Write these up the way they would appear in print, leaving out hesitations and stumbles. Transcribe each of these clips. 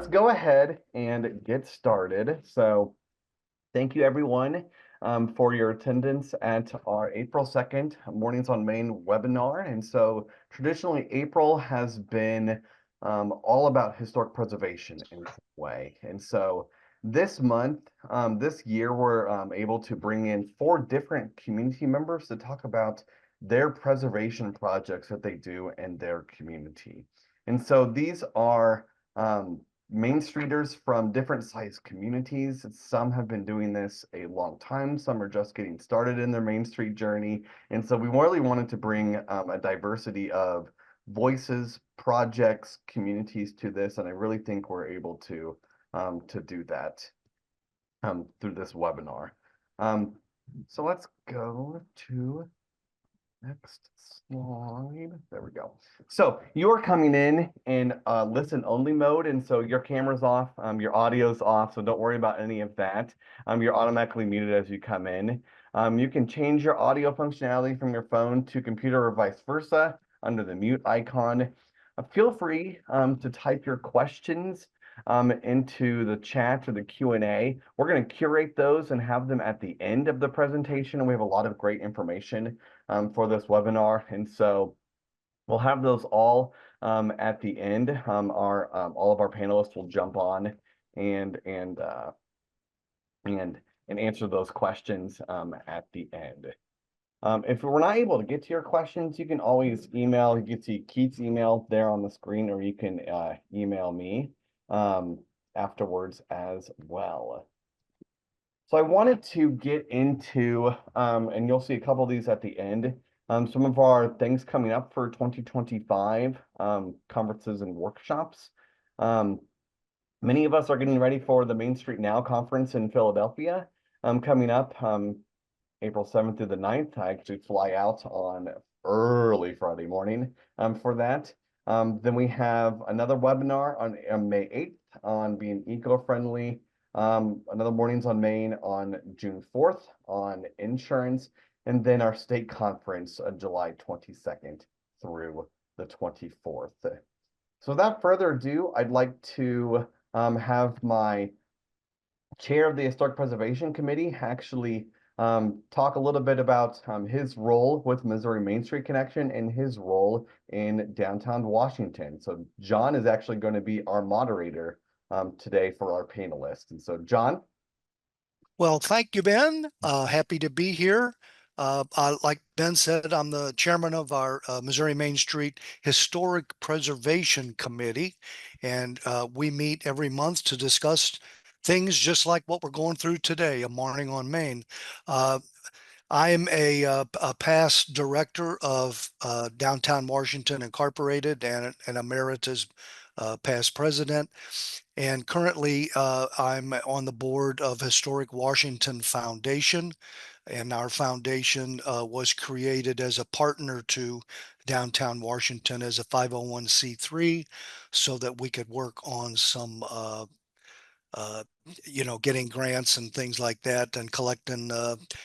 let's go ahead and get started. So thank you everyone for your attendance at our April 2nd Mornings on Main webinar. And so traditionally April has been all about historic preservation in some way. And so this month, this year, we're able to bring in 4 different community members to talk about their preservation projects that they do in their community. And so these are Main Streeters from different size communities. Some have been doing this a long time. Some are just getting started in their Main Street journey. And so we really wanted to bring a diversity of voices, projects, communities to this. And I really think we're able to do that through this webinar. So let's go to next slide. There we go. So you're coming in listen only mode, and so your camera's off, your audio's off, so don't worry about any of that. You're automatically muted as you come in. You can change your audio functionality from your phone to computer or vice versa under the mute icon. Feel free to type your questions into the chat or the Q&A. We're going to curate those and have them at the end of the presentation, and we have a lot of great information for this webinar, and so we'll have those all at the end. All of our panelists will jump on and answer those questions at the end. If we're not able to get to your questions, you can always email. You can see Keith's email there on the screen, or you can email me afterwards as well. So I wanted to get into, and you'll see a couple of these at the end, some of our things coming up for 2025 conferences and workshops. Many of us are getting ready for the Main Street Now conference in Philadelphia coming up April 7th through the 9th. I actually fly out on early Friday morning for that. Then we have another webinar on May 8th on being eco-friendly. Another Mornings on Main on June 4th on insurance, and then our state conference on July 22nd through the 24th. So without further ado, I'd like to have my chair of the Historic Preservation Committee actually talk a little bit about his role with Missouri Main Street Connection and his role in downtown Washington. So John is actually going to be our moderator today for our panelists. And so, John. Well, thank you, Ben. Happy to be here. Like Ben said, I'm the chairman of our Missouri Main Street Historic Preservation Committee, and we meet every month to discuss things just like what we're going through today, a morning on Main. I am a past director of Downtown Washington Incorporated and an emeritus past president. And currently, I'm on the board of Historic Washington Foundation, and our foundation was created as a partner to Downtown Washington as a 501c3 so that we could work on some getting grants and things like that and collecting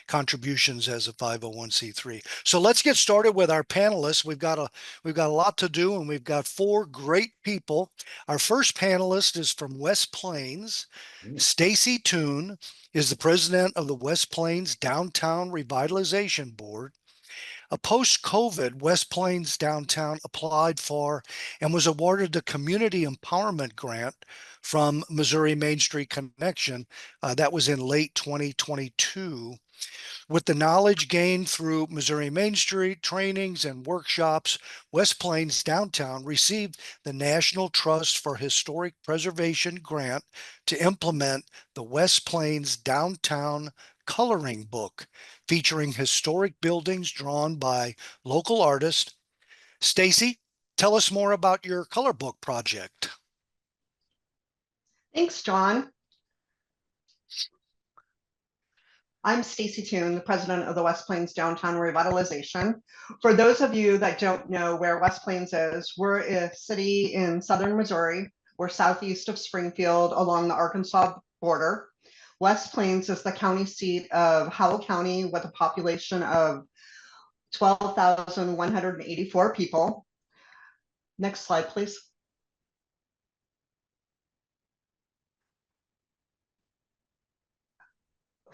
contributions as a 501c3. So let's get started with our panelists. We've got a lot to do, and we've got 4 great people. Our first panelist is from West Plains. Stacy Toon is the president of the West Plains Downtown Revitalization Board. A post-COVID, West Plains Downtown applied for and was awarded the Community Empowerment Grant from Missouri Main Street Connection. That was in late 2022. With the knowledge gained through Missouri Main Street trainings and workshops, West Plains Downtown received the National Trust for Historic Preservation Grant to implement the West Plains Downtown Coloring Book, featuring historic buildings drawn by local artists. Stacy, tell us more about your color book project. Thanks, John. I'm Stacy Toon, the president of the West Plains Downtown Revitalization. For those of you that don't know where West Plains is, we're a city in southern Missouri. We're southeast of Springfield along the Arkansas border. West Plains is the county seat of Howell County with a population of 12,184 people. Next slide, please.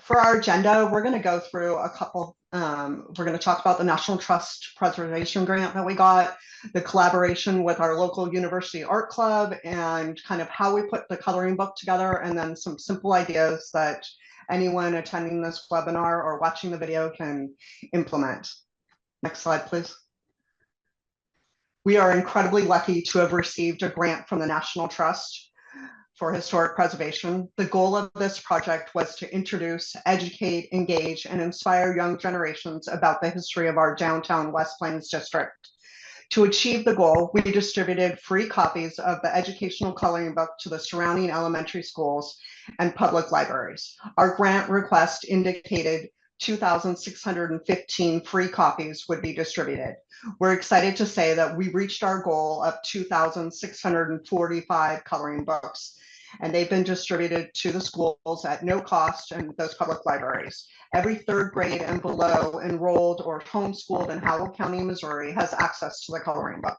For our agenda, we're going to go through a couple. We're going to talk about the National Trust Preservation Grant that we got, the collaboration with our local university art club, and kind of how we put the coloring book together, and then some simple ideas that anyone attending this webinar or watching the video can implement. Next slide, please. We are incredibly lucky to have received a grant from the National Trust for Historic Preservation. The goal of this project was to introduce, educate, engage, and inspire young generations about the history of our downtown West Plains district. To achieve the goal, we distributed free copies of the educational coloring book to the surrounding elementary schools and public libraries. Our grant request indicated 2,615 free copies would be distributed. We're excited to say that we reached our goal of 2,645 coloring books, and they've been distributed to the schools at no cost and those public libraries. Every third grade and below enrolled or homeschooled in Howell County, Missouri has access to the coloring book.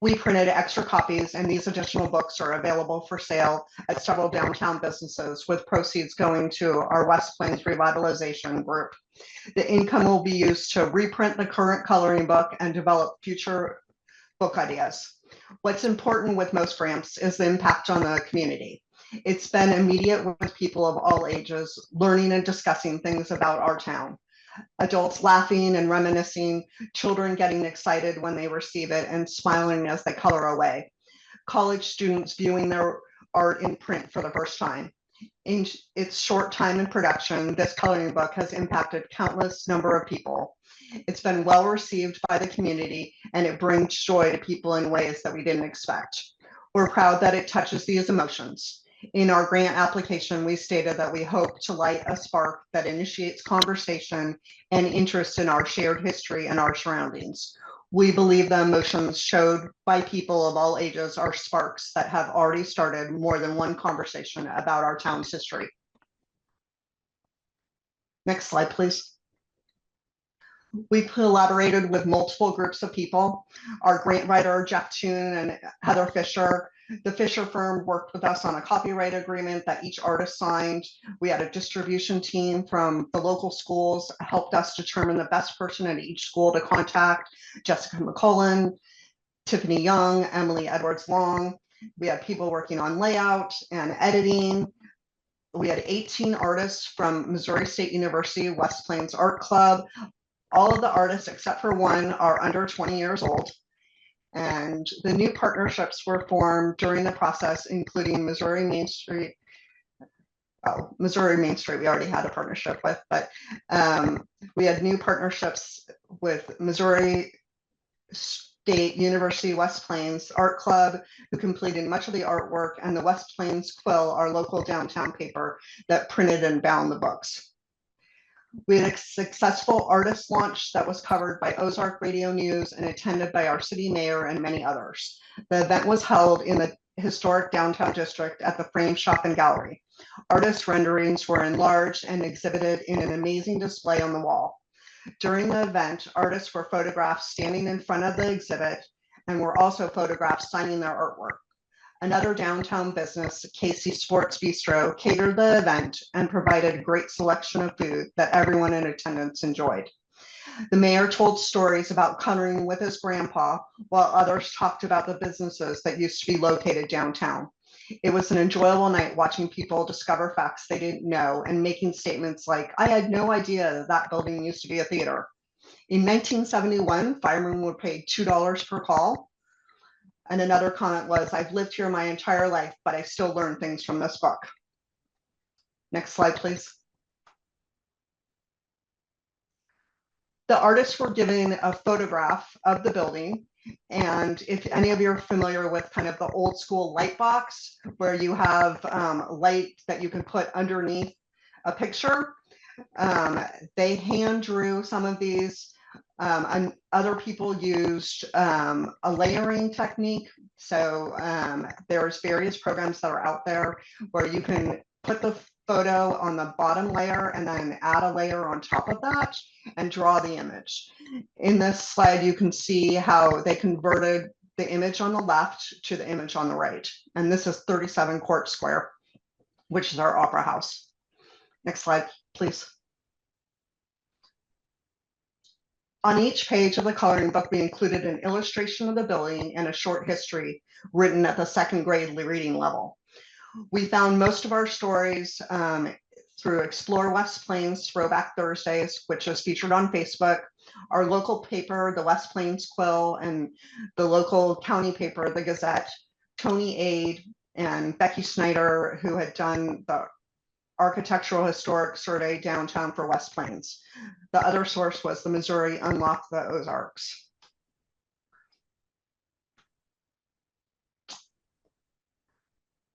We printed extra copies, and these additional books are available for sale at several downtown businesses, with proceeds going to our West Plains Revitalization Group. The income will be used to reprint the current coloring book and develop future book ideas. What's important with most grants is the impact on the community. It's been immediate with people of all ages learning and discussing things about our town. Adults laughing and reminiscing, children getting excited when they receive it and smiling as they color away. College students viewing their art in print for the first time. In its short time in production, this coloring book has impacted countless number of people. It's been well received by the community, and it brings joy to people in ways that we didn't expect. We're proud that it touches these emotions. In our grant application, we stated that we hope to light a spark that initiates conversation and interest in our shared history and our surroundings. We believe the emotions showed by people of all ages are sparks that have already started more than one conversation about our town's history. Next slide, please. We collaborated with multiple groups of people. Our grant writer, Jeff Toon and Heather Fisher. The Fisher firm worked with us on a copyright agreement that each artist signed. We had a distribution team from the local schools, helped us determine the best person at each school to contact. Jessica McCullen, Tiffany Young, Emily Edwards Long. We had people working on layout and editing. We had 18 artists from Missouri State University, West Plains Art Club. All of the artists, except for one, are under 20 years old. And the new partnerships were formed during the process, including Missouri Main Street. Oh, Missouri Main Street, we already had a partnership with, but we had new partnerships with Missouri State University West Plains Art Club, who completed much of the artwork, and the West Plains Quill, our local downtown paper that printed and bound the books. We had a successful artist launch that was covered by Ozark Radio News and attended by our city mayor and many others. The event was held in the historic downtown district at the Frame Shop and Gallery. Artist renderings were enlarged and exhibited in an amazing display on the wall. During the event, artists were photographed standing in front of the exhibit and were also photographed signing their artwork. Another downtown business, Casey Sports Bistro, catered the event and provided a great selection of food that everyone in attendance enjoyed. The mayor told stories about coloring with his grandpa, while others talked about the businesses that used to be located downtown. It was an enjoyable night watching people discover facts they didn't know and making statements like, "I had no idea that building used to be a theater." In 1971, firemen were paid $2 per call. And another comment was, "I've lived here my entire life, but I still learn things from this book." Next slide, please. The artists were given a photograph of the building. And if any of you are familiar with kind of the old school light box, where you have light that you can put underneath a picture, they hand drew some of these. And other people used a layering technique. So there's various programs that are out there where you can put the photo on the bottom layer and then add a layer on top of that and draw the image. In this slide, you can see how they converted the image on the left to the image on the right. And this is 37 Court Square, which is our opera house. Next slide, please. On each page of the coloring book, we included an illustration of the building and a short history written at the second grade reading level. We found most of our stories through Explore West Plains Throwback Thursdays, which was featured on Facebook, our local paper, the West Plains Quill, and the local county paper, the Gazette, Tony Aid, and Becky Snyder, who had done the Architectural Historic Survey downtown for West Plains. The other source was the Missouri Unlock the Ozarks.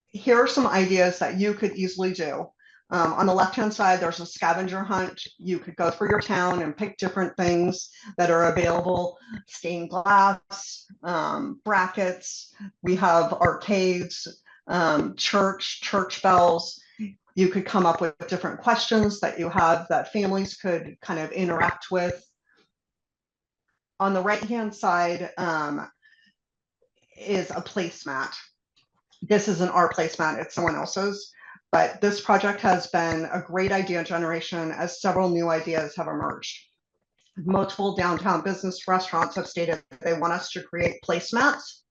Here are some ideas that you could easily do. On the left-hand side, there's a scavenger hunt. You could go through your town and pick different things that are available. Stained glass, brackets. We have arcades, church bells. You could come up with different questions that you have that families could kind of interact with. On the right-hand side is a placemat. This isn't our placemat, it's someone else's, but this project has been a great idea generation as several new ideas have emerged. Multiple downtown business restaurants have stated they want us to create placemats.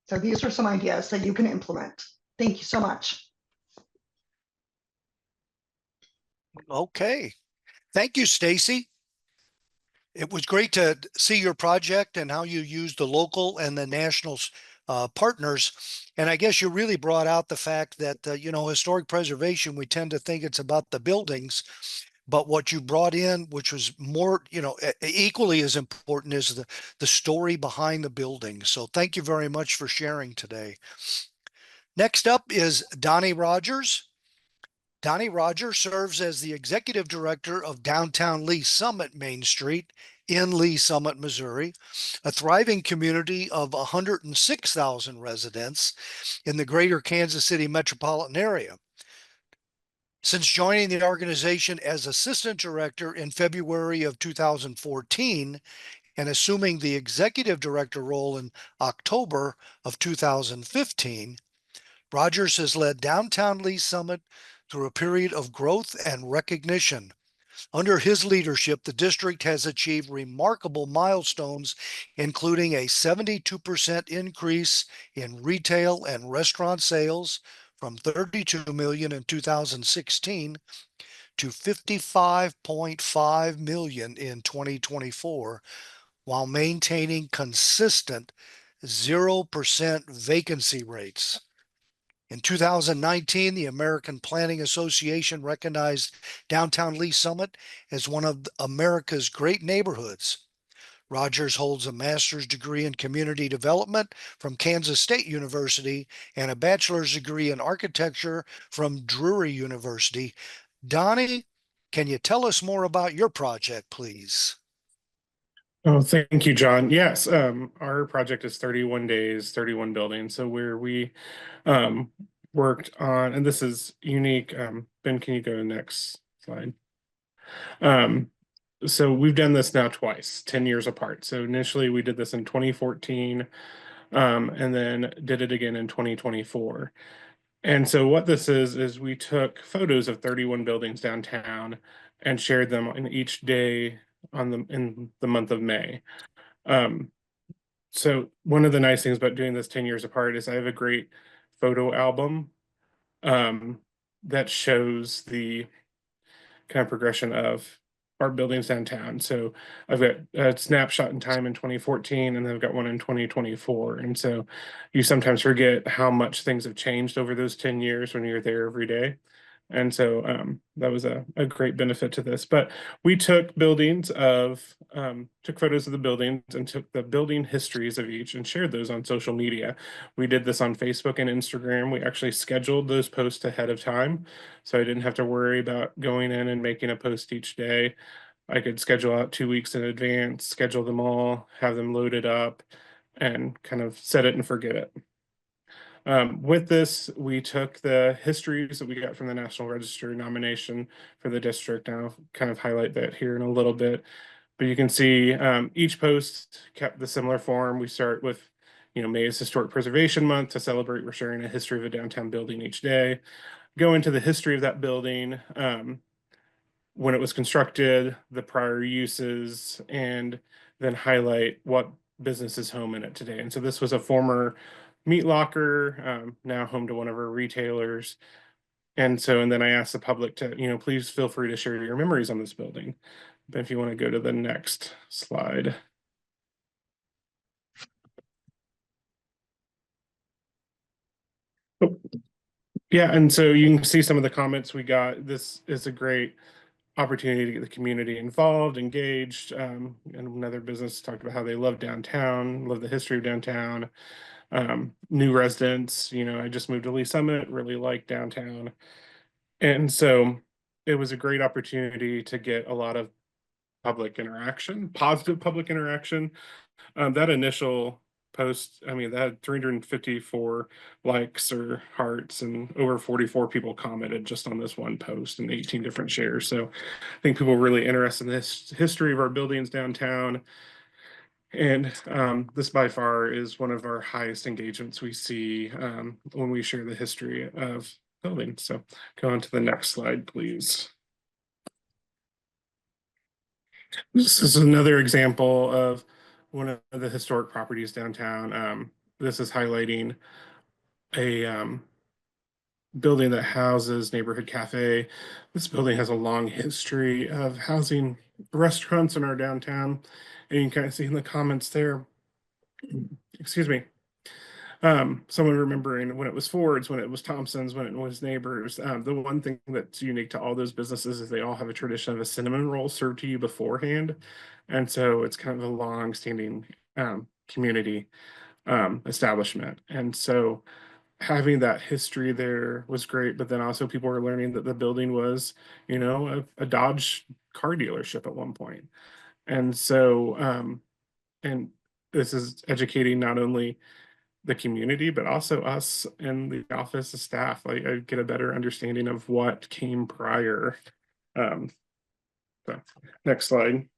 So these are some ideas that you can implement. Thank you so much. Okay. Thank you, Stacy. It was great to see your project and how you used the local and the national partners. And I guess you really brought out the fact that, you know, historic preservation, we tend to think it's about the buildings, but what you brought in, which was more, you know, equally as important, is the story behind the building. So thank you very much for sharing today. Next up is Donnie Rogers. Donnie Rogers serves as the executive director of downtown Lee Summit Main Street in Lee Summit, Missouri, a thriving community of 106,000 residents in the greater Kansas City metropolitan area. Since joining the organization as assistant director in February of 2014 and assuming the executive director role in October of 2015, Rogers has led downtown Lee Summit through a period of growth and recognition. Under his leadership, the district has achieved remarkable milestones, including a 72% increase in retail and restaurant sales from 32 million in 2016 to 55.5 million in 2024, while maintaining consistent 0% vacancy rates. In 2019, the American Planning Association recognized downtown Lee Summit as one of America's great neighborhoods. Rogers holds a master's degree in community development from Kansas State University and a bachelor's degree in architecture from Drury University. Donnie, can you tell us more about your project, please? Oh, thank you, John. Yes, our project is 31 days, 31 buildings. So where we worked on, and this is unique. Ben, can you go to the next slide? So we've done this now twice, 10 years apart. So initially we did this in 2014, and then did it again in 2024. And so what this is we took photos of 31 buildings downtown and shared them in each day in the month of May. So one of the nice things about doing this 10 years apart is I have a great photo album that shows the kind of progression of our buildings downtown. So I've got a snapshot in time in 2014, and then I've got one in 2024. And so you sometimes forget how much things have changed over those 10 years when you're there every day. And so that was a great benefit to this. But we took photos of the buildings and took the building histories of each and shared those on social media. We did this on Facebook and Instagram. We actually scheduled those posts ahead of time, so I didn't have to worry about going in and making a post each day. I could schedule out 2 weeks in advance, schedule them all, have them loaded up, and kind of set it and forget it. With this, we took the histories that we got from the National Register nomination for the district. I'll kind of highlight that here in a little bit. But you can see each post kept the similar form. We start with, May is Historic Preservation Month. To celebrate, we're sharing a history of a downtown building each day. Go into the history of that building, when it was constructed, the prior uses, and then highlight what business is home in it today. And so this was a former meat locker, now home to one of our retailers. And then I asked the public to, please feel free to share your memories on this building. But if you want to go to the next slide. Oh, yeah, and so you can see some of the comments we got. This is a great opportunity to get the community involved, engaged. And another business talked about how they love downtown, love the history of downtown. New residents, I just moved to Lee Summit, really like downtown. And so it was a great opportunity to get a lot of public interaction, positive public interaction. That initial post, I mean, that had 354 likes or hearts, and over 44 people commented just on this one post and 18 different shares. So I think people were really interested in this history of our buildings downtown. And this by far is one of our highest engagements we see when we share the history of buildings. So go on to the next slide, please. This is another example of one of the historic properties downtown. This is highlighting a building that houses Neighborhood Cafe. This building has a long history of housing restaurants in our downtown. And you can kind of see in the comments there, excuse me, someone remembering when it was Ford's, when it was Thompson's, when it was Neighbors. The one thing that's unique to all those businesses is they all have a tradition of a cinnamon roll served to you beforehand. And so it's kind of a long-standing community establishment. And so having that history there was great, but then also people were learning that the building was, a Dodge car dealership at one point. And so, and this is educating not only the community, but also us and the office staff. Like, I get a better understanding of what came prior. So next slide.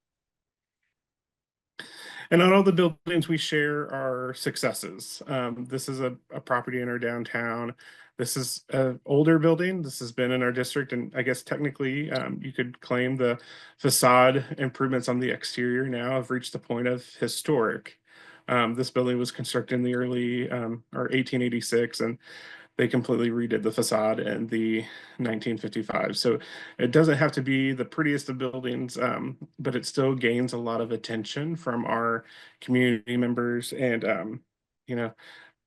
And not all the buildings we share are successes. This is a property in our downtown. This is an older building. This has been in our district, and I guess technically you could claim the facade improvements on the exterior now have reached the point of historic. This building was constructed in the early or 1886, and they completely redid the facade in the 1955. So it doesn't have to be the prettiest of buildings, but it still gains a lot of attention from our community members. And,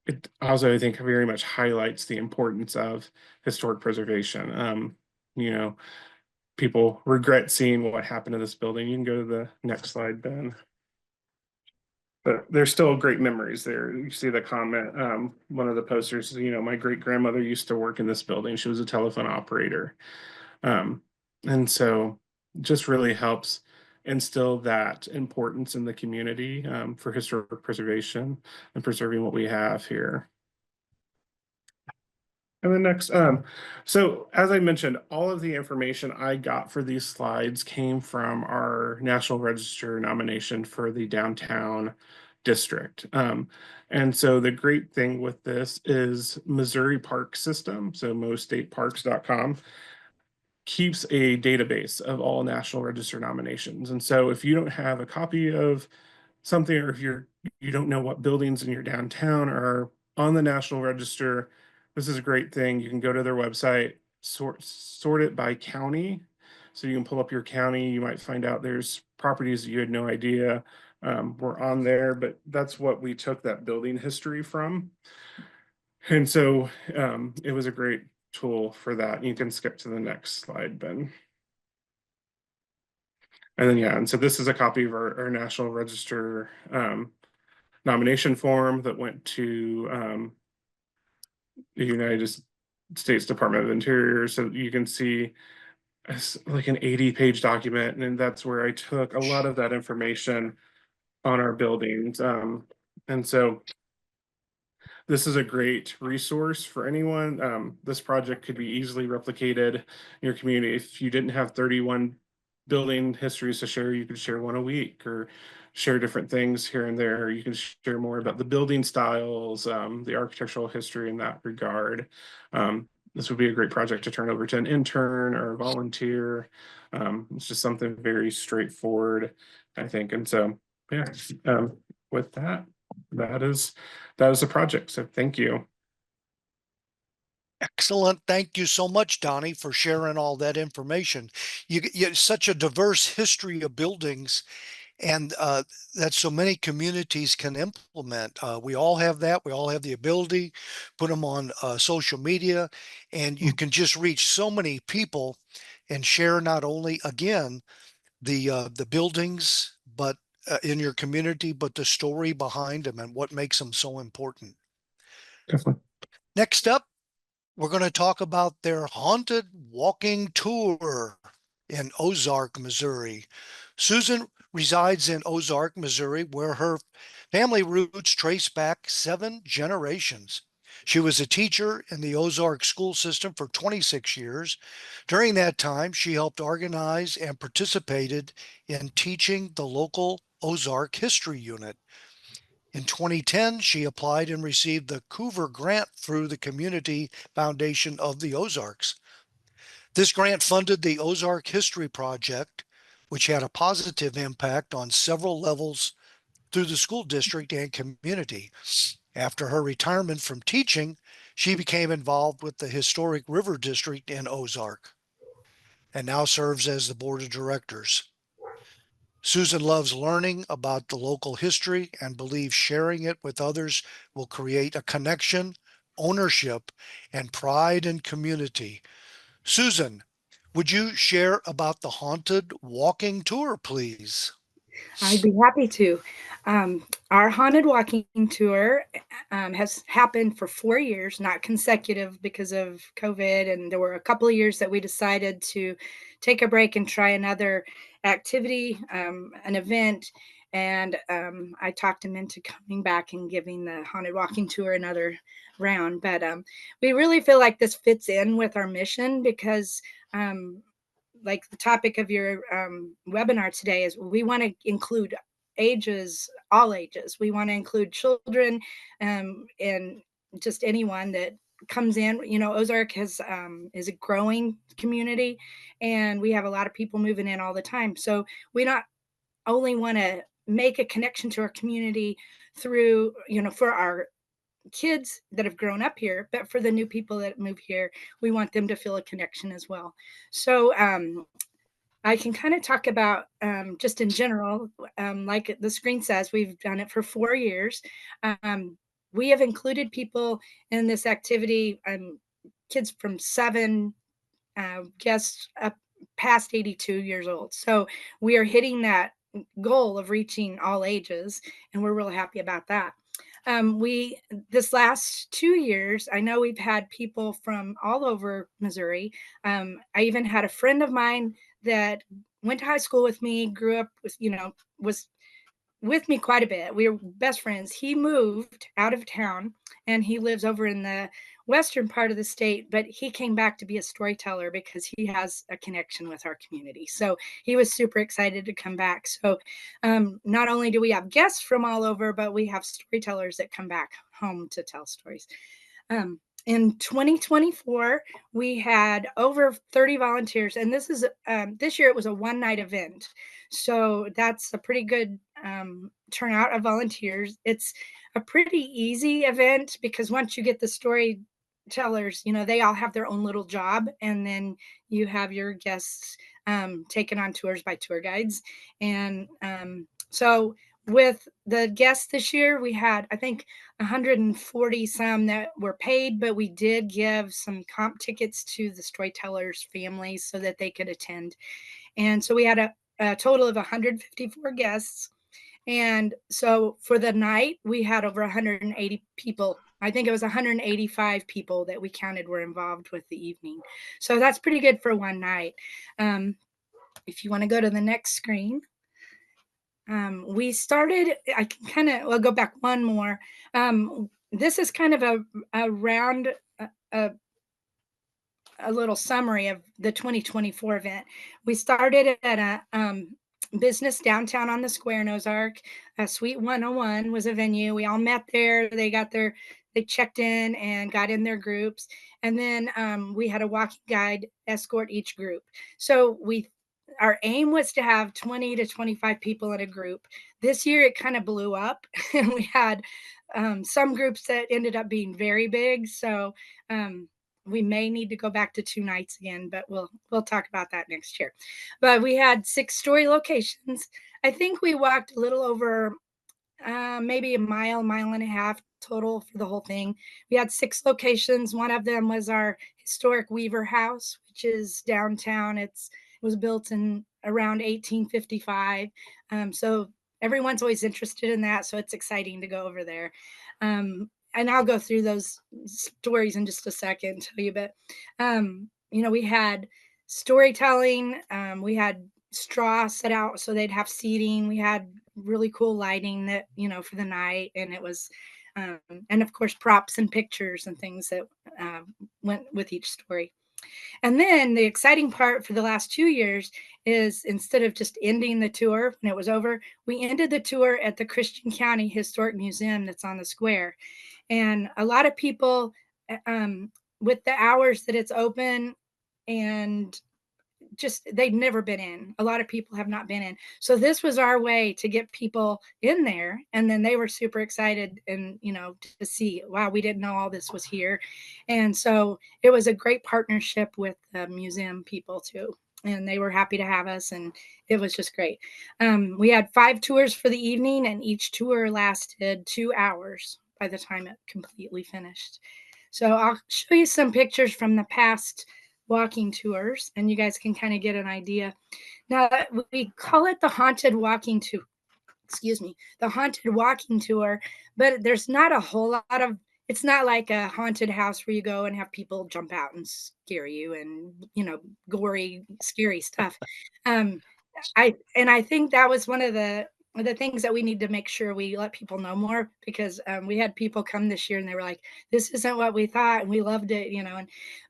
it also, I think, very much highlights the importance of historic preservation. People regret seeing what happened to this building. You can go to the next slide, Ben. But there's still great memories there. You see the comment, one of the posters, my great grandmother used to work in this building. She was a telephone operator. And so just really helps instill that importance in the community for historic preservation and preserving what we have here. And then next, so as I mentioned, all of the information I got for these slides came from our National Register nomination for the downtown district. And so the great thing with this is Missouri Park System, so mostateparks.com, keeps a database of all National Register nominations. And so if you don't have a copy of something, or if you don't know what buildings in your downtown are on the National Register, this is a great thing. You can go to their website, sort it by county. So you can pull up your county. You might find out there's properties that you had no idea were on there, but that's what we took that building history from. And so it was a great tool for that. You can skip to the next slide, Ben. And then, yeah, and so this is a copy of our National Register nomination form that went to the United States Department of Interior. So you can see it's like an 80-page document, and that's where I took a lot of that information on our buildings. And so this is a great resource for anyone. This project could be easily replicated in your community. If you didn't have 31 building histories to share, you could share one a week or share different things here and there. You can share more about the building styles, the architectural history in that regard. This would be a great project to turn over to an intern or a volunteer. It's just something very straightforward, I think. And so, yeah, with that, that is a project. So thank you. Excellent. Thank you so much, Donnie, for sharing all that information. You such a diverse history of buildings, and that so many communities can implement. We all have that. We all have the ability, put them on social media, and you can just reach so many people and share not only, again, the buildings, but in your community, but the story behind them and what makes them so important. Definitely. Next up, we're going to talk about their haunted walking tour in Ozark, Missouri. Susan resides in Ozark, Missouri, where her family roots trace back 7 generations. She was a teacher in the Ozark school system for 26 years. During that time, she helped organize and participated in teaching the local Ozark History Unit. In 2010, she applied and received the Coover Grant through the Community Foundation of the Ozarks. This grant funded the Ozark History Project, which had a positive impact on several levels through the school district and community. After her retirement from teaching, she became involved with the Historic River District in Ozark and now serves as the board of directors. Susan loves learning about the local history and believes sharing it with others will create a connection, ownership, and pride in community. Susan, would you share about the haunted walking tour, please? I'd be happy to. Our haunted walking tour has happened for 4 years, not consecutive because of COVID. And there were a couple of years that we decided to take a break and try another activity, an event. And I talked him into coming back and giving the haunted walking tour another round. But we really feel like this fits in with our mission because like the topic of your webinar today is we want to include ages, all ages. We want to include children and just anyone that comes in. You know, Ozark has is a growing community, and we have a lot of people moving in all the time. So we not only want to make a connection to our community through, you know, for our kids that have grown up here, but for the new people that move here, we want them to feel a connection as well. So I can kind of talk about just in general, like the screen says, we've done it for 4 years. We have included people in this activity, kids from 7 guests up past 82 years old. So we are hitting that goal of reaching all ages, and we're really happy about that. We this last 2 years, I know we've had people from all over Missouri. I even had a friend of mine that went to high school with me, grew up with, you know, was with me quite a bit. We were best friends. He moved out of town and he lives over in the western part of the state, but he came back to be a storyteller because he has a connection with our community. So he was super excited to come back. So not only do we have guests from all over, but we have storytellers that come back home to tell stories. In 2024, we had over 30 volunteers, and this year it was a one-night event. So that's a pretty good turnout of volunteers. It's a pretty easy event because once you get the storytellers, you know, they all have their own little job, and then you have your guests taken on tours by tour guides. And so with the guests this year, we had, I think, 140 some that were paid, but we did give some comp tickets to the storytellers' families so that they could attend. And so we had a total of 154 guests. And so for the night, we had over 180 people. I think it was 185 people that we counted were involved with the evening. So that's pretty good for one night. If you want to go to the next screen. We started, I can kind of, I'll go back one more. This is kind of a round, a little summary of the 2024 event. We started at a business downtown on the square in Ozark. Suite 101 was a venue. We all met there. They checked in and got in their groups. And then we had a walking guide escort each group. So our aim was to have 20 to 25 people in a group. This year it kind of blew up and we had some groups that ended up being very big. So we may need to go back to 2 nights again, but we'll talk about that next year. But we had 6 story locations. I think we walked a little over maybe a mile and a half total for the whole thing. We had 6 locations. One of them was our historic Weaver House, which is downtown. It was built in around 1855. So everyone's always interested in that. So it's exciting to go over there. And I'll go through those stories in just a second, tell you. But we had storytelling. We had straw set out so they'd have seating. We had really cool lighting that for the night, and it was and of course props and pictures and things that went with each story. And then the exciting part for the last 2 years is instead of just ending the tour when it was over, we ended the tour at the Christian County Historic Museum that's on the square. And a lot of people, with the hours that it's open, and just they've never been in. A lot of people have not been in. So this was our way to get people in there. And then they were super excited and, to see, wow, we didn't know all this was here. And so it was a great partnership with the museum people too. And they were happy to have us. And it was just great. We had 5 tours for the evening, and each tour lasted 2 hours by the time it completely finished. So I'll show you some pictures from the past walking tours, and you guys can kind of get an idea. Now, we call it the haunted walking tour. The haunted walking tour, but there's not a whole lot of. It's not like a haunted house where you go and have people jump out and scare you and gory, scary stuff. I think that was one of the things that we need to make sure we let people know more, because we had people come this year and they were like, this isn't what we thought, and we loved it,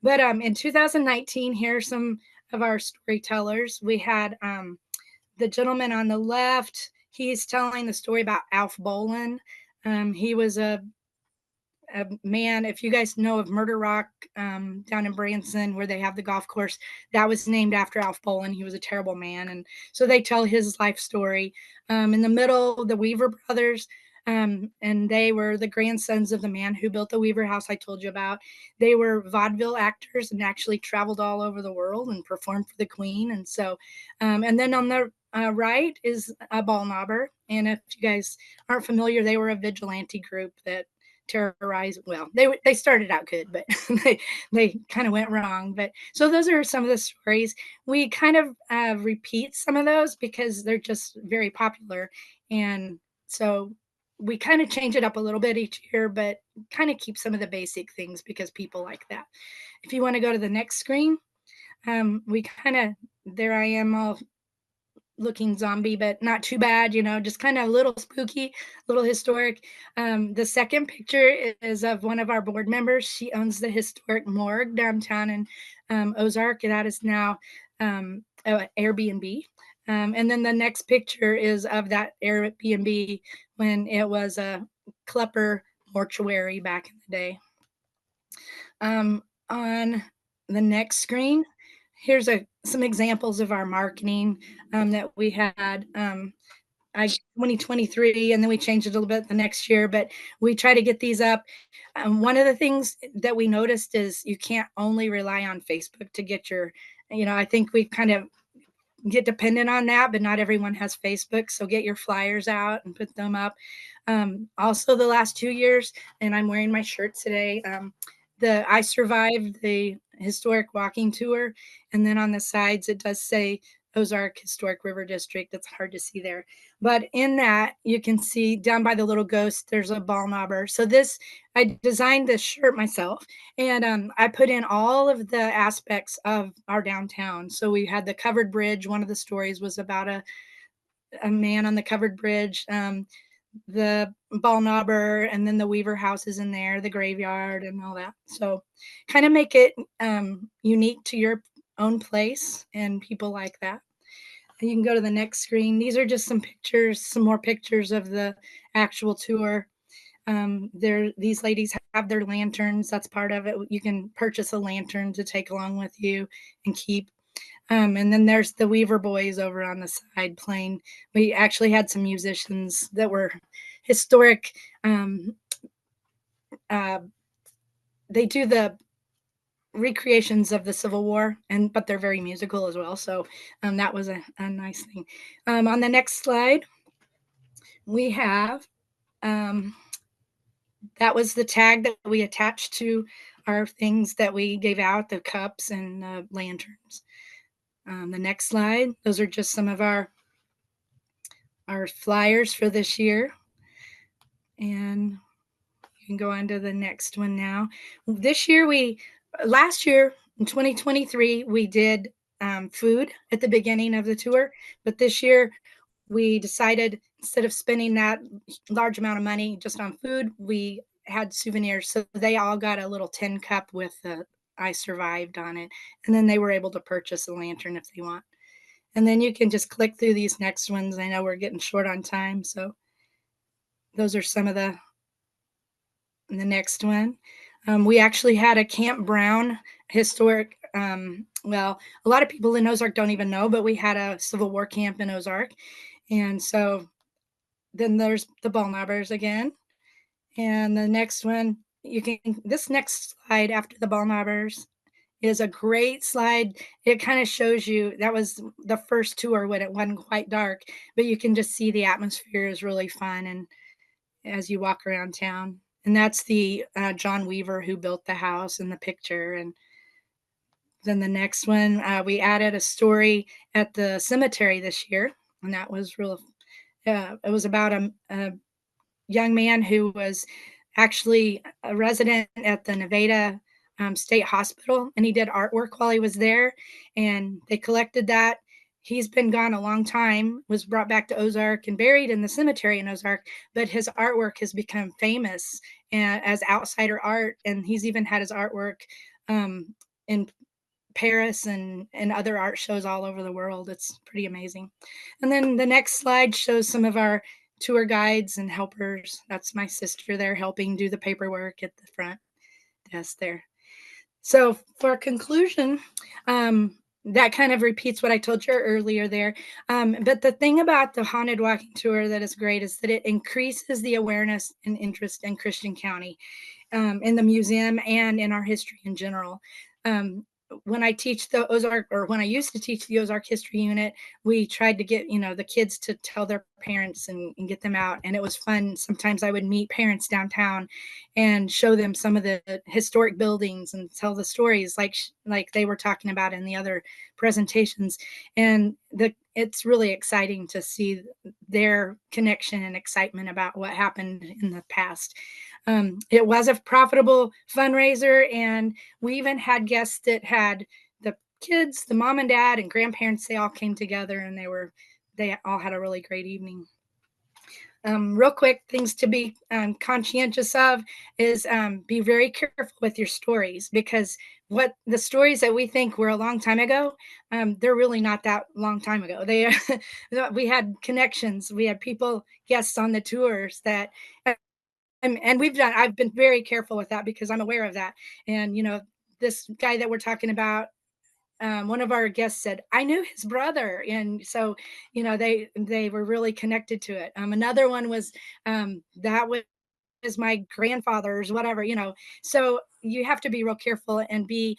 but in 2019, here's some of our storytellers. We had the gentleman on the left. He's telling the story about Alf Bolin. He was a man, if you guys know of Murder Rock down in Branson, where they have the golf course, that was named after Alf Bolin. He was a terrible man. And so they tell his life story. In the middle, the Weaver brothers, and they were the grandsons of the man who built the Weaver house I told you about. They were vaudeville actors and actually traveled all over the world and performed for the Queen. And so, and then on the right is a ball knobber. And if you guys aren't familiar, they were a vigilante group that terrorize. Well, they started out good, but they kind of went wrong. But so those are some of the stories. We kind of repeat some of those because they're just very popular, and so we kind of change it up a little bit each year, but kind of keep some of the basic things because people like that. If you want to go to the next screen, we kind of, there I am all looking zombie, but not too bad, just kind of a little spooky, a little historic. The second picture is of one of our board members. She owns the historic morgue downtown in Ozark. That is now Airbnb. And then the next picture is of that Airbnb when it was a Klepper mortuary back in the day. On the next screen, here's some examples of our marketing that we had 2023, and then we changed it a little bit the next year, but we try to get these up. One of the things that we noticed is you can't only rely on Facebook to get your, I think we kind of get dependent on that, but not everyone has Facebook. So get your flyers out and put them up. Also the last 2 years, and I'm wearing my shirt today, I survived the historic walking tour, and then on the sides it does say Ozark Historic River District. It's hard to see there, but in that you can see down by the little ghost there's a ball knobber. So I designed this shirt myself, and I put in all of the aspects of our downtown. So we had the covered bridge. One of the stories was about a man on the covered bridge. the ball knobber, and then the weaver house is in there, the graveyard and all that. So kind of make it unique to your own place, and people like that. And you can go to the next screen. These are just some pictures, some more pictures of the actual tour. These ladies have their lanterns. That's part of it. You can purchase a lantern to take along with you and keep. And then there's the Weaver Boys over on the side playing. We actually had some musicians that were historic. They do the recreations of the Civil War, but they're very musical as well. So that was a nice thing. On the next slide, we have that was the tag that we attached to our things that we gave out, the cups and lanterns. The next slide, those are just some of our flyers for this year. And you can go on to the next one now. Last year in 2023, we did food at the beginning of the tour, but this year we decided, instead of spending that large amount of money just on food, we had souvenirs. So they all got a little tin cup with the "I survived" on it. And then they were able to purchase a lantern if they want. And then you can just click through these next ones. I know we're getting short on time. So those are some of the next one. We actually had a Camp Brown historic, well, a lot of people in Ozark don't even know, but we had a Civil War camp in Ozark. And so then there's the ball knobbers again. And the next one, this next slide after the ball knobbers is a great slide. It kind of shows you, that was the first tour when it wasn't quite dark, but you can just see the atmosphere is really fun. And as you walk around town, and that's the John Weaver who built the house in the picture. And then the next one, we added a story at the cemetery this year, and that was real. It was about a young man who was actually a resident at the Nevada State Hospital, and he did artwork while he was there, and they collected that. He's been gone a long time, was brought back to Ozark and buried in the cemetery in Ozark, but his artwork has become famous as outsider art, and he's even had his artwork in Paris and other art shows all over the world. It's pretty amazing. And then the next slide shows some of our tour guides and helpers. That's my sister there helping do the paperwork at the front desk there. So for conclusion, that kind of repeats what I told you earlier there. But the thing about the Haunted Walking Tour that is great is that it increases the awareness and interest in Christian County, in the museum and in our history in general. When I teach the Ozark, or when I used to teach the Ozark history unit, we tried to get, the kids to tell their parents and get them out. And it was fun. Sometimes I would meet parents downtown and show them some of the historic buildings and tell the stories like they were talking about in the other presentations. And it's really exciting to see their connection and excitement about what happened in the past. It was a profitable fundraiser, and we even had guests that had the kids, the mom and dad and grandparents. They all came together, and they all had a really great evening. Real quick, things to be conscientious of is be very careful with your stories, because what the stories that we think were a long time ago, they're really not that long time ago. We had connections. We had guests on the tours that, and I've been very careful with that because I'm aware of that. And, this guy that we're talking about, one of our guests said, I knew his brother. And so, they were really connected to it. Another one was, that was my grandfather's, whatever, so you have to be real careful and be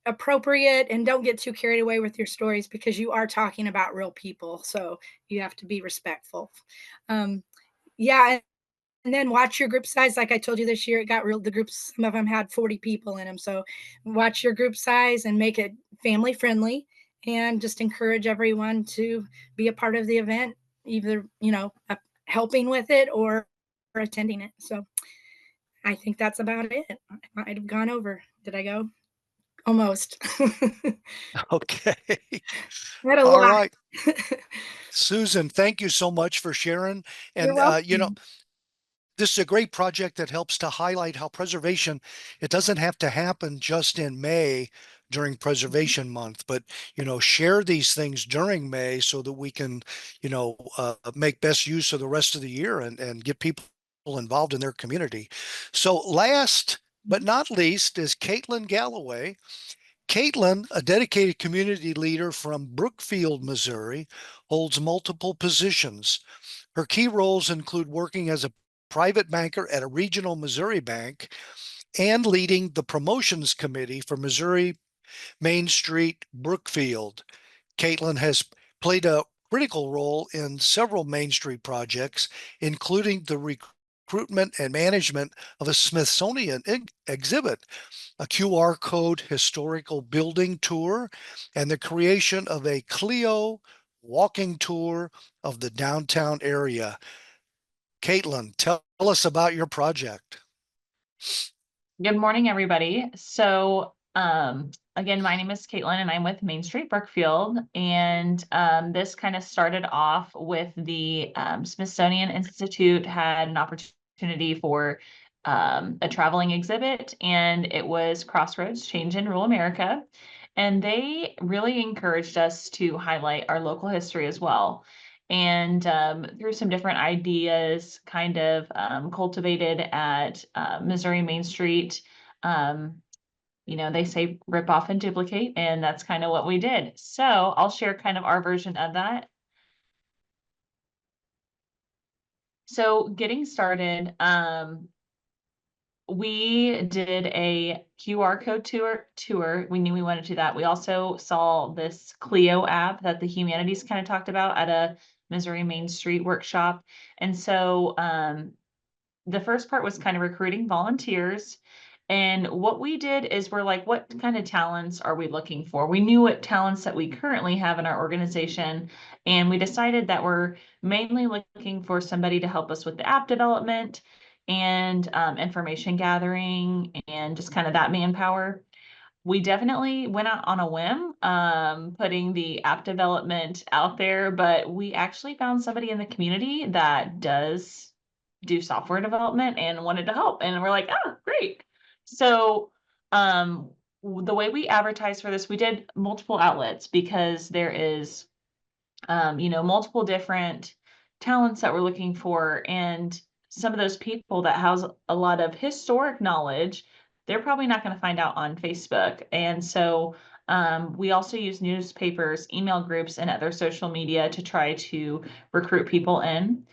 appropriate, and don't get too carried away with your stories, because you are talking about real people. So you have to be respectful. Yeah. And then watch your group size. Like I told you, this year it got real. The groups, some of them had 40 people in them. So watch your group size and make it family friendly, and just encourage everyone to be a part of the event, either, helping with it or attending it. So I think that's about it. I might have gone over. Did I go? almost. Okay. Had a All lot. right. Susan, thank you so much for sharing. You're And, welcome. this is a great project that helps to highlight how preservation, it doesn't have to happen just in May during preservation month, but, share these things during May so that we can, make best use of the rest of the year and get people involved in their community. So last but not least is Caitlin Galloway. Caitlin, a dedicated community leader from Brookfield, Missouri, holds multiple positions. Her key roles include working as a private banker at a regional Missouri bank and leading the promotions committee for Missouri Main Street Brookfield. Caitlin has played a critical role in several Main Street projects, including the recruitment and management of a Smithsonian exhibit, a QR code historical building tour, and the creation of a Clio walking tour of the downtown area. Caitlin, tell us about your project. Good morning, everybody. So, again, my name is Caitlin and I'm with Main Street Brookfield. And this kind of started off with the Smithsonian Institute had an opportunity for a traveling exhibit, and it was Crossroads, Change in Rural America. And they really encouraged us to highlight our local history as well. And through some different ideas kind of cultivated at Missouri Main Street, they say rip off and duplicate, and that's kind of what we did. So I'll share kind of our version of that. So getting started, we did a QR code tour. We knew we wanted to do that. We also saw this Clio app that the Humanities kind of talked about at a Missouri Main Street workshop. And so the first part was kind of recruiting volunteers. And what we did is we're like, what kind of talents are we looking for? We knew what talents that we currently have in our organization. And we decided that we're mainly looking for somebody to help us with the app development and information gathering and just kind of that manpower. We definitely went out on a whim, putting the app development out there, but we actually found somebody in the community that does do software development and wanted to help. And we're like, oh, great. So the way we advertise for this, we did multiple outlets because there is, multiple different talents that we're looking for. And some of those people that has a lot of historic knowledge, they're probably not going to find out on Facebook. And so we also use newspapers, email groups, and other social media to try to recruit people in.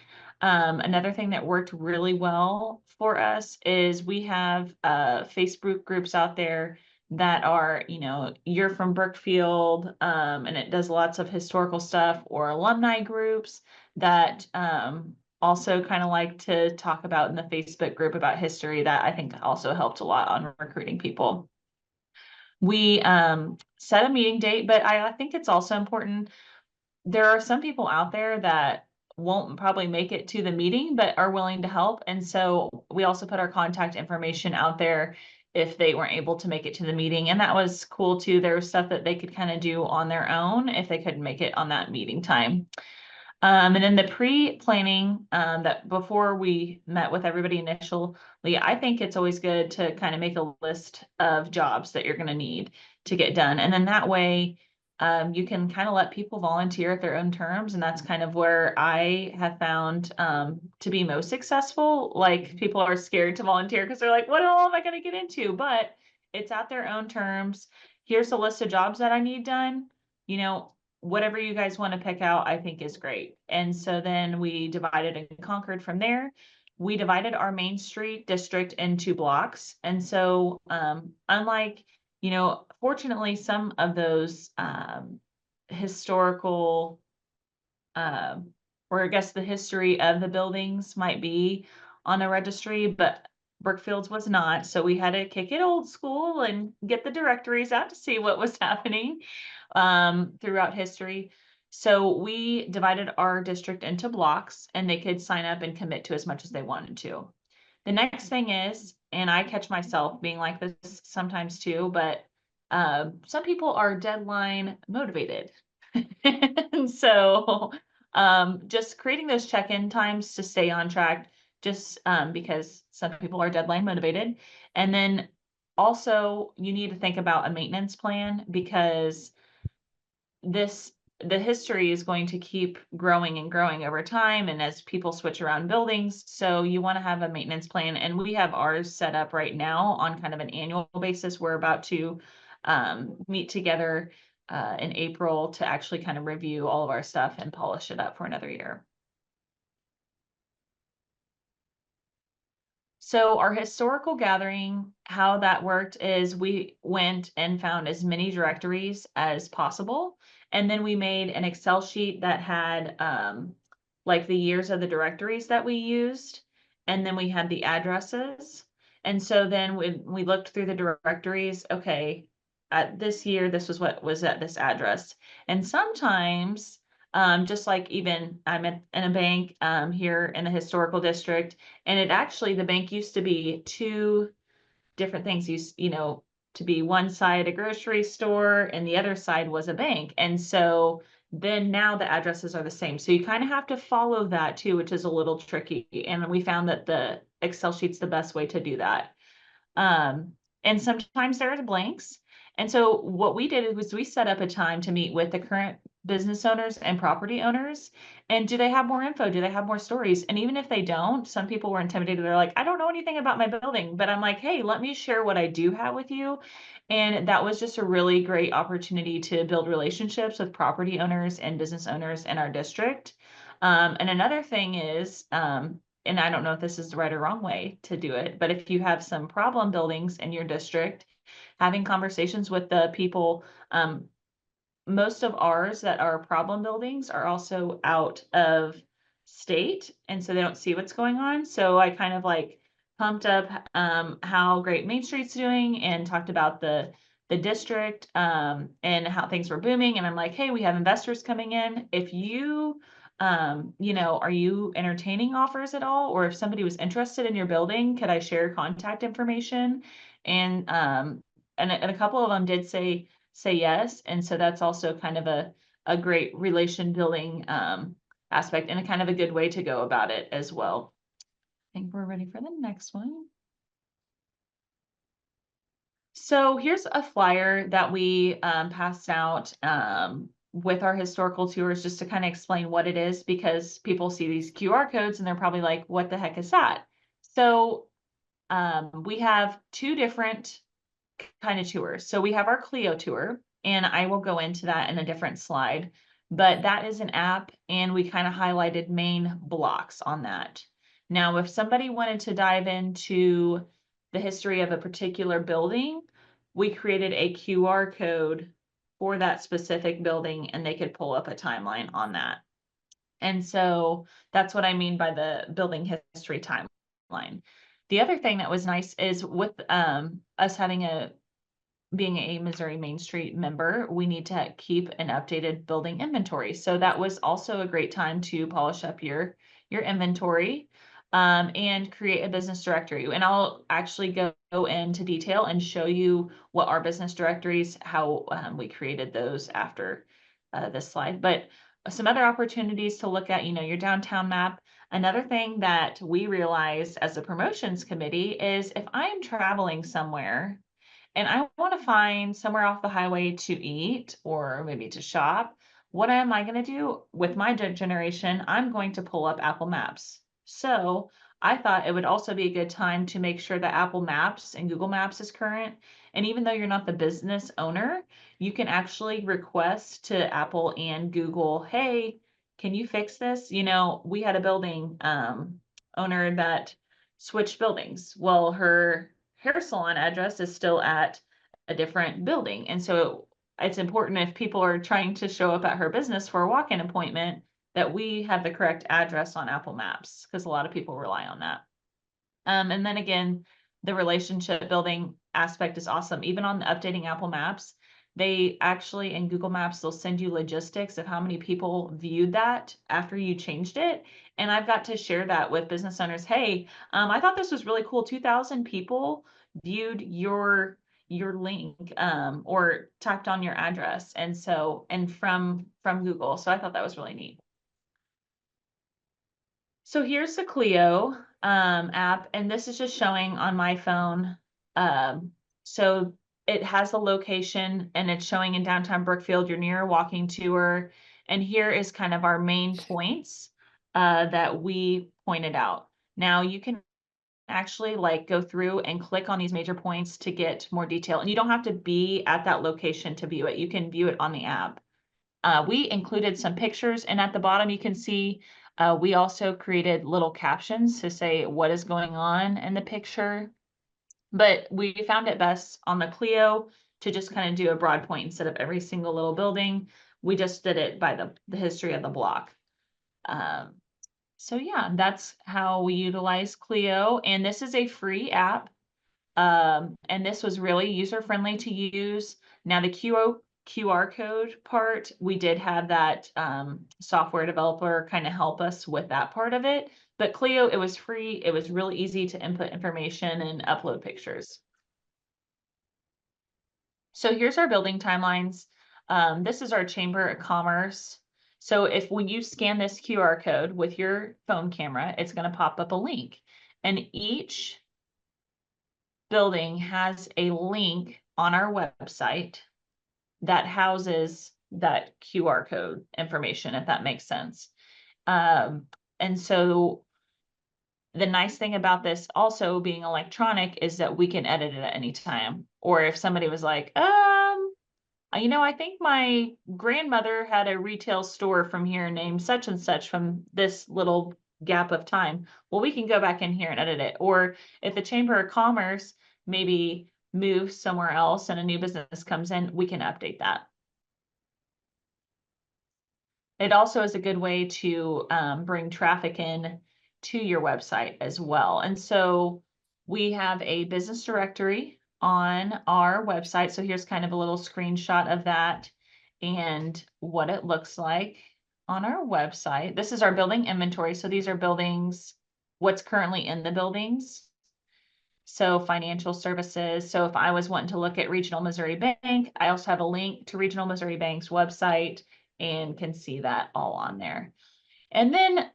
Another thing that worked really well for us is we have Facebook groups out there that are, you're from Brookfield, and it does lots of historical stuff, or alumni groups that also kind of like to talk about in the Facebook group about history. That I think also helped a lot on recruiting people. We set a meeting date, but I think it's also important. There are some people out there that won't probably make it to the meeting, but are willing to help. And so we also put our contact information out there if they weren't able to make it to the meeting. And that was cool too. There was stuff that they could kind of do on their own if they couldn't make it on that meeting time. And then the pre-planning, that before we met with everybody initially, I think it's always good to kind of make a list of jobs that you're going to need to get done. And then that way, you can kind of let people volunteer at their own terms. And that's kind of where I have found to be most successful. Like, people are scared to volunteer because they're like, what all am I going to get into? But it's at their own terms. Here's a list of jobs that I need done. Whatever you guys want to pick out, I think is great. And so then we divided and conquered from there. We divided our Main Street district into blocks. And so unlike, fortunately, some of those historical, or I guess the history of the buildings might be on a registry, but Brookfield's was not. So we had to kick it old school and get the directories out to see what was happening throughout history. So we divided our district into blocks, and they could sign up and commit to as much as they wanted to. The next thing is, and I catch myself being like this sometimes too, but some people are deadline motivated. And so just creating those check-in times to stay on track, just because some people are deadline motivated. And then also you need to think about a maintenance plan, because the history is going to keep growing and growing over time, and as people switch around buildings, so you want to have a maintenance plan. And we have ours set up right now on kind of an annual basis. We're about to meet together in April to actually kind of review all of our stuff and polish it up for another year. So our historical gathering, how that worked is we went and found as many directories as possible. And then we made an Excel sheet that had like the years of the directories that we used. And then we had the addresses. And so then we looked through the directories, okay, at this year, this was what was at this address. And sometimes, just like even I'm in a bank here in the historical district, and it actually, the bank used to be two different things. You know, to be one side a grocery store and the other side was a bank. And so then now the addresses are the same. So you kind of have to follow that too, which is a little tricky. And we found that the Excel sheet's the best way to do that. And sometimes there's blanks. And so what we did was we set up a time to meet with the current business owners and property owners. And do they have more info? Do they have more stories? And even if they don't, some people were intimidated. They're like, I don't know anything about my building, but I'm like, hey, let me share what I do have with you. And that was just a really great opportunity to build relationships with property owners and business owners in our district. And another thing is, and I don't know if this is the right or wrong way to do it, but if you have some problem buildings in your district, having conversations with the people, most of ours that are problem buildings are also out of state, and so they don't see what's going on. So I kind of like pumped up how great Main Street's doing and talked about the district and how things were booming. And I'm like, hey, we have investors coming in. If you you know, are you entertaining offers at all? Or if somebody was interested in your building, could I share contact information? And and a couple of them did say yes. And so that's also kind of a great relation building aspect, and a kind of a good way to go about it as well. I think we're ready for the next one. So here's a flyer that we passed out with our historical tours, just to kind of explain what it is, because people see these QR codes and they're probably like, what the heck is that? So we have two different kind of tours. So we have our Clio tour, and I will go into that in a different slide, but that is an app, and we kind of highlighted main blocks on that. Now, if somebody wanted to dive into the history of a particular building, we created a QR code for that specific building, and they could pull up a timeline on that. And so that's what I mean by the building history timeline. The other thing that was nice is with us being a Missouri Main Street member, we need to keep an updated building inventory. So that was also a great time to polish up your inventory and create a business directory. And I'll actually go into detail and show you what our business directories, how we created those after this slide. But some other opportunities to look at, you know, your downtown map. Another thing that we realized as a promotions committee is if I am traveling somewhere and I want to find somewhere off the highway to eat or maybe to shop, what am I going to do with my generation? I'm going to pull up Apple Maps. So I thought it would also be a good time to make sure that Apple Maps and Google Maps is current. And even though you're not the business owner, you can actually request to Apple and Google, hey, can you fix this? You know, we had a building owner that switched buildings. Well, her hair salon address is still at a different building. And so it's important, if people are trying to show up at her business for a walk-in appointment, that we have the correct address on Apple Maps, because a lot of people rely on that. And then again, the relationship building aspect is awesome. Even on the updating Apple Maps, they actually, in Google Maps, they'll send you logistics of how many people viewed that after you changed it. And I've got to share that with business owners. Hey, I thought this was really cool. 2,000 people viewed your your link or typed on your address. And so, and from Google. So I thought that was really neat. So here's the Clio app, and this is just showing on my phone. So it has a location and it's showing in downtown Brookfield. You're near a walking tour. And here is kind of our main points that we pointed out. Now you can actually like go through and click on these major points to get more detail. And you don't have to be at that location to view it. You can view it on the app. We included some pictures, and at the bottom you can see we also created little captions to say what is going on in the picture. But we found it best on the Clio to just kind of do a broad point instead of every single little building. We just did it by the history of the block. So yeah, that's how we utilize Clio, and this is a free app. And this was really user-friendly to use. Now the QR code part, we did have that software developer kind of help us with that part of it. But Clio, it was free. It was really easy to input information and upload pictures. So here's our building timelines. This is our Chamber of Commerce. So if when you scan this QR code with your phone camera, it's going to pop up a link. And each building has a link on our website that houses that QR code information, if that makes sense. And so the nice thing about this also being electronic is that we can edit it at any time. Or if somebody was like, you know, I think my grandmother had a retail store from here named such and such from this little gap of time. Well, we can go back in here and edit it. Or if the Chamber of Commerce maybe moves somewhere else and a new business comes in, we can update that. It also is a good way to bring traffic in to your website as well. And so we have a business directory on our website. So here's kind of a little screenshot of that and what it looks like on our website. This is our building inventory. So these are buildings, what's currently in the buildings. So financial services. So if I was wanting to look at Regional Missouri Bank, I also have a link to Regional Missouri Bank's website and can see that all on there. And then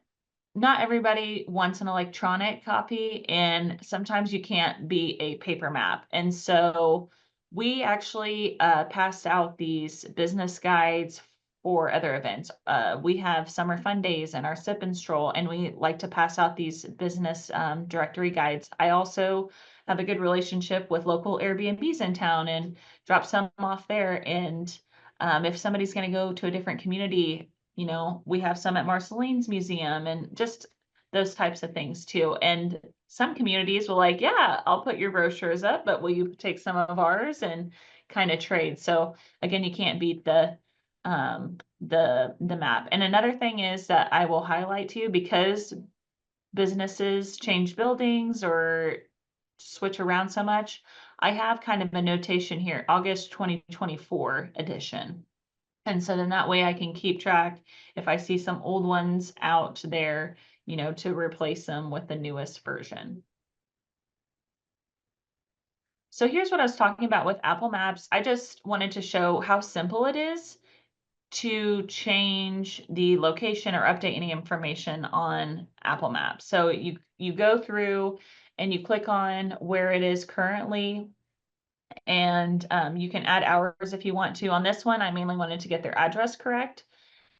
not everybody wants an electronic copy, and sometimes you can't be a paper map. And so we actually passed out these business guides for other events. We have summer fun days and our sip and stroll, and we like to pass out these business directory guides. I also have a good relationship with local Airbnbs in town and drop some off there. And if somebody's going to go to a different community, you know, we have some at Marceline's Museum and just those types of things too. And some communities will like, yeah, I'll put your brochures up, but will you take some of ours and kind of trade? So again, you can't beat the map. And another thing is that I will highlight to you, because businesses change buildings or switch around so much, I have kind of a notation here, August 2024 edition. And so then that way I can keep track if I see some old ones out there, you know, to replace them with the newest version. So here's what I was talking about with Apple Maps. I just wanted to show how simple it is to change the location or update any information on Apple Maps. So you go through and you click on where it is currently, and you can add hours if you want to. On this one, I mainly wanted to get their address correct.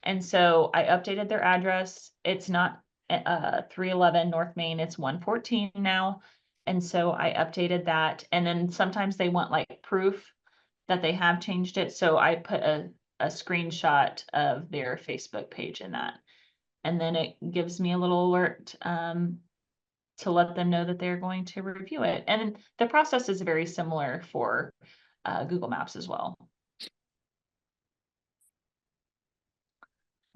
And so I updated their address. It's not 311 North Main, it's 114 now. And so I updated that. And then sometimes they want like proof that they have changed it. So I put a screenshot of their Facebook page in that. And then it gives me a little alert to let them know that they're going to review it. And the process is very similar for Google Maps as well.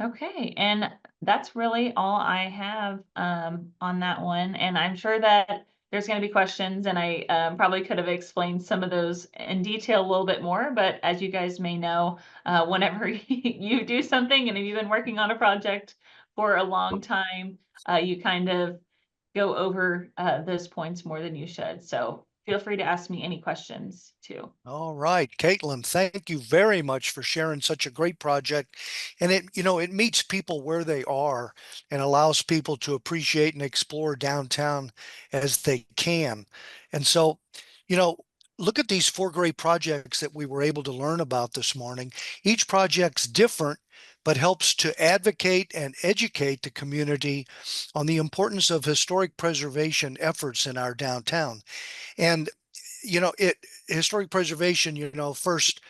Okay, and that's really all I have on that one. And I'm sure that there's going to be questions, and I probably could have explained some of those in detail a little bit more. But as you guys may know, whenever you do something and if you've been working on a project for a long time, you kind of go over those points more than you should. So feel free to ask me any questions too. All right, Caitlin, thank you very much for sharing such a great project. And it meets people where they are and allows people to appreciate and explore downtown as they can. And so, look at these 4 great projects that we were able to learn about this morning. Each project's different, but helps to advocate and educate the community on the importance of historic preservation efforts in our downtown. And historic preservation, first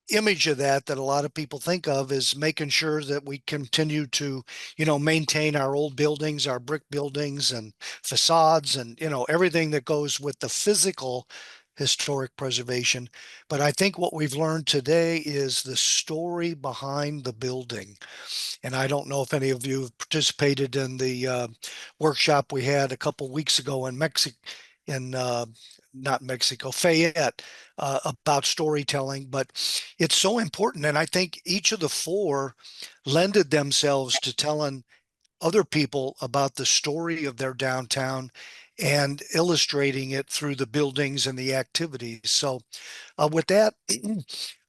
image of that a lot of people think of is making sure that we continue to, maintain our old buildings, our brick buildings and facades and, everything that goes with the physical historic preservation. But I think what we've learned today is the story behind the building. And I don't know if any of you have participated in the workshop we had a couple weeks ago in Mexico, not Mexico, Fayette, about storytelling, but it's so important. And I think each of the 4 lended themselves to telling other people about the story of their downtown and illustrating it through the buildings and the activities. So with that,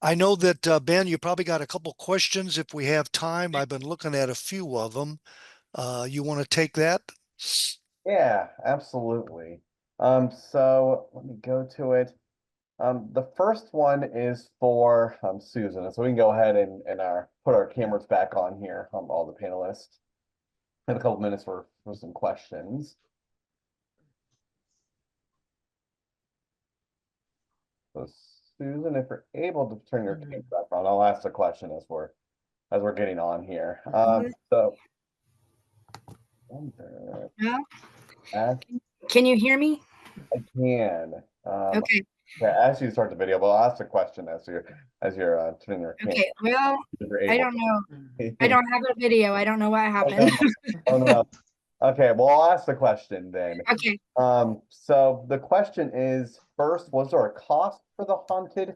I know that Ben, you probably got a couple questions if we have time. I've been looking at a few of them. You want to take that? Yeah, absolutely. So let me go to it. The first one is for Susan, so we can go ahead and put our cameras back on here, all the panelists. In a couple minutes for some questions. So Susan, if you're able to turn your camera back on, I'll ask the question as we're getting on here. So Yeah. ask, Can you hear me? I can. Okay. Yeah, as you start the video, but I'll ask the question as you're turning your camera. Okay. Well, if you're I able don't know. to. I don't have a video. I don't know what happened. Oh, no. Okay, well, I'll ask the question then. Okay. So the question is, first, was there a cost for the haunted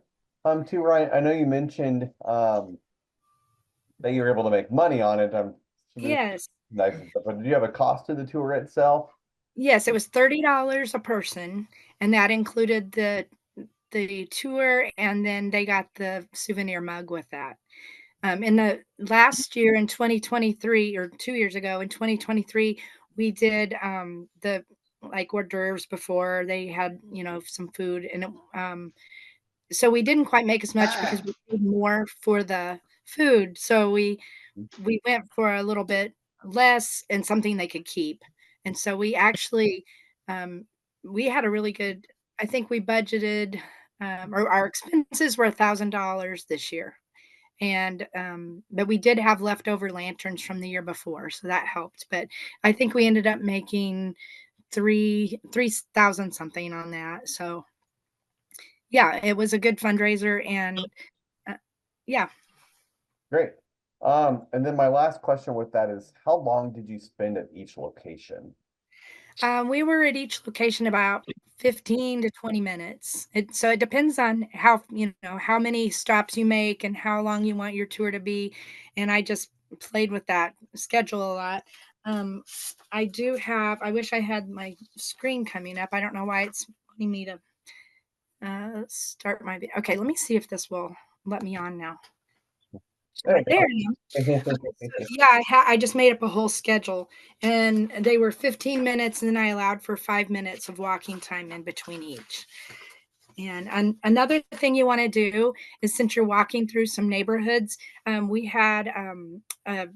tour? I know you mentioned that you were able to make money on it. Yes. Nice and stuff, but did you have a cost to the tour itself? Yes, it was $30 a person, and that included the tour, and then they got the souvenir mug with that. In the last year in 2023, or 2 years ago in 2023, we did the like hors d'oeuvres before they had, some food, and so we didn't quite make as much because we paid more for the food. So we went for a little bit less and something they could keep. And so we actually we had a really good, I think we budgeted or our expenses were $1,000 this year. And but we did have leftover lanterns from the year before, so that helped. But I think we ended up making 3,000 something on that. So yeah, it was a good fundraiser, and uh, yeah. Great. And then my last question with that is, how long did you spend at each location? We were at each location about 15 to 20 minutes. So it depends on how, how many stops you make and how long you want your tour to be. And I just played with that schedule a lot. I wish I had my screen coming up. I don't know why it's wanting me to start my, okay, let me see if this will let me on now. Right there. Yeah, I just made up a whole schedule, and they were 15 minutes, and then I allowed for 5 minutes of walking time in between each. And another thing you want to do is, since you're walking through some neighborhoods, we had a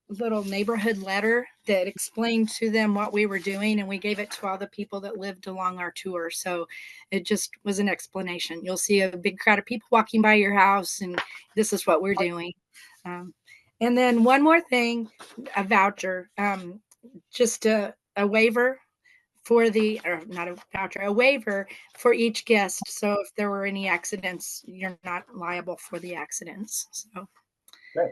little neighborhood letter that explained to them what we were doing, and we gave it to all the people that lived along our tour. So it just was an explanation. You'll see a big crowd of people walking by your house, and this is what we're doing. And then one more thing, a voucher, just a waiver for or not a voucher, a waiver for each guest. So if there were any accidents, you're not liable for the accidents. So Great.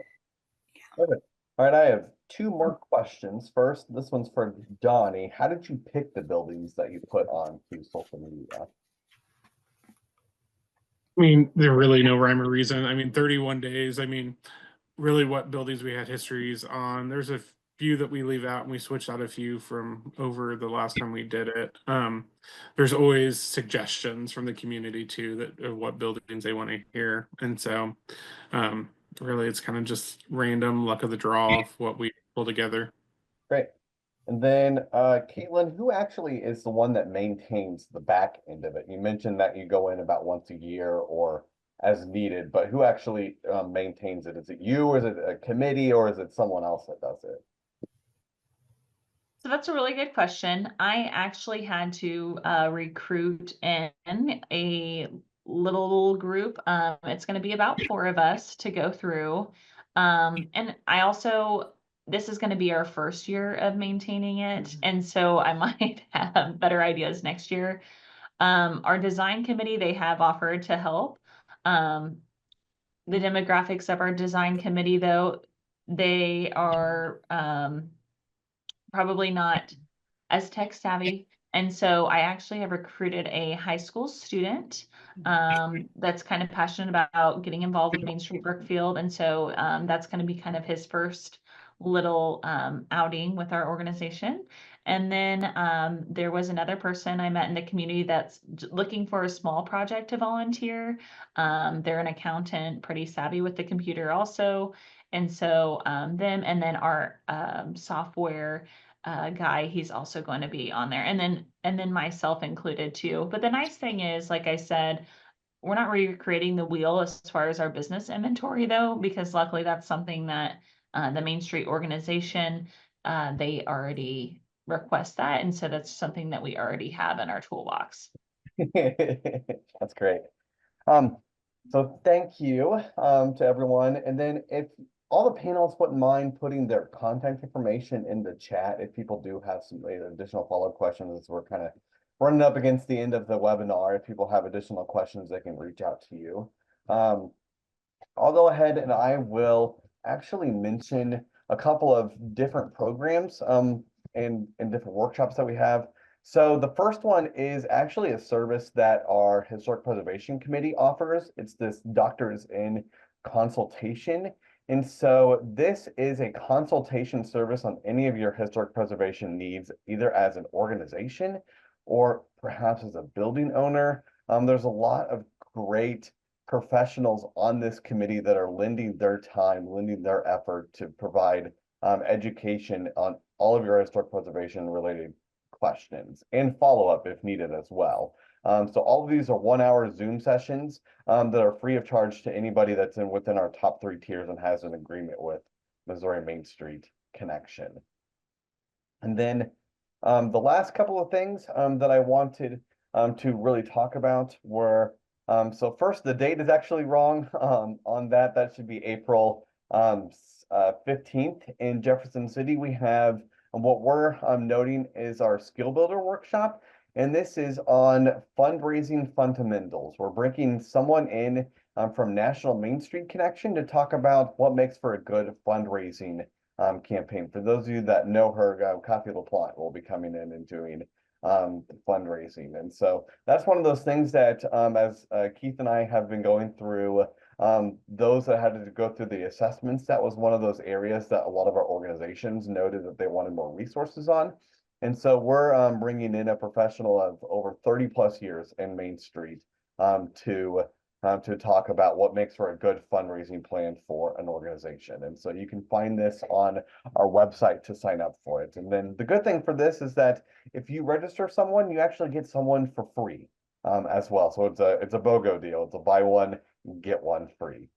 Perfect. All right, I have 2 more questions. First, this one's for Donnie. How did you pick the buildings that you put on to social media? I mean, there's really no rhyme or reason. I mean, 31 days. I mean, really what buildings we had histories on. There's a few that we leave out, and we switched out a few from over the last time we did it. There's always suggestions from the community too, that of what buildings they want to hear. And so really it's kind of just random luck of the draw of what we pull together. Great. And then, Caitlin, who actually is the one that maintains the back end of it? You mentioned that you go in about once a year or as needed, but who actually maintains it? Is it you, or is it a committee, or is it someone else that does it? So that's a really good question. I actually had to recruit in a little group. It's going to be about 4 of us to go through. And I also, this is going to be our first year of maintaining it. And so I might have better ideas next year. Our design committee, they have offered to help. The demographics of our design committee, though, they are probably not as tech savvy. And so I actually have recruited a high school student that's kind of passionate about getting involved with Main Street Brookfield. And so that's going to be kind of his first little outing with our organization. And then there was another person I met in the community that's looking for a small project to volunteer. They're an accountant, pretty savvy with the computer also. And so them, and then our software guy, he's also going to be on there, and then myself included too. But the nice thing is, like I said, we're not recreating the wheel as far as our business inventory though, because luckily that's something that the Main Street organization, they already request that, and so that's something that we already have in our toolbox. That's great. So thank you to everyone. And then if all the panelists wouldn't mind putting their contact information in the chat, if people do have some additional follow-up questions, as we're kind of running up against the end of the webinar. If people have additional questions, they can reach out to you. I'll go ahead and I will actually mention a couple of different programs and different workshops that we have. So the first one is actually a service that our Historic Preservation Committee offers. It's this Doctors in Consultation. And so this is a consultation service on any of your historic preservation needs, either as an organization or perhaps as a building owner. There's a lot of great professionals on this committee that are lending their time, lending their effort to provide education on all of your historic preservation related questions and follow-up if needed as well. So all of these are 1-hour Zoom sessions that are free of charge to anybody that's within our top 3 tiers and has an agreement with Missouri Main Street Connection. And then the last couple of things that I wanted to really talk about were, so first, the date is actually wrong on that. That should be April 15th in Jefferson City. We have what we're noting is our Skill Builder workshop, and this is on fundraising fundamentals. We're bringing someone in from National Main Street Connection to talk about what makes for a good fundraising campaign. For those of you that know her, Kathy LaPlante will be coming in and doing fundraising. And so that's one of those things that as Keith and I have been going through, those that had to go through the assessments, that was one of those areas that a lot of our organizations noted that they wanted more resources on. And so we're bringing in a professional of over 30 plus years in Main Street to talk about what makes for a good fundraising plan for an organization. And so you can find this on our website to sign up for it. And then the good thing for this is that if you register someone, you actually get someone for free as well. So it's a BOGO deal. It's a buy one, get one free.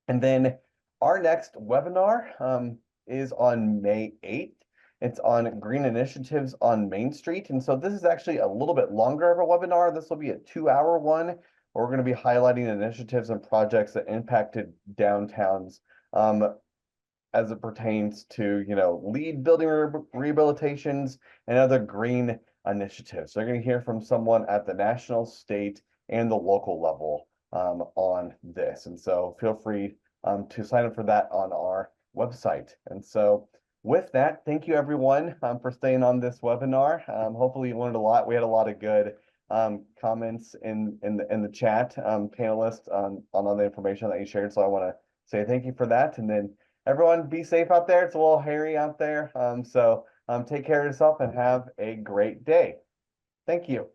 And then our next webinar is on May 8th. It's on green initiatives on Main Street. And so this is actually a little bit longer of a webinar. This will be a 2-hour one. We're going to be highlighting initiatives and projects that impacted downtowns as it pertains to, LEED building rehabilitations and other green initiatives. So you're going to hear from someone at the national, state, and the local level on this. And so feel free to sign up for that on our website. And so with that, thank you everyone for staying on this webinar. Hopefully you learned a lot. We had a lot of good comments in the chat, panelists on all the information that you shared. So I want to say thank you for that. And then everyone be safe out there. It's a little hairy out there. So take care of yourself and have a great day. Thank you.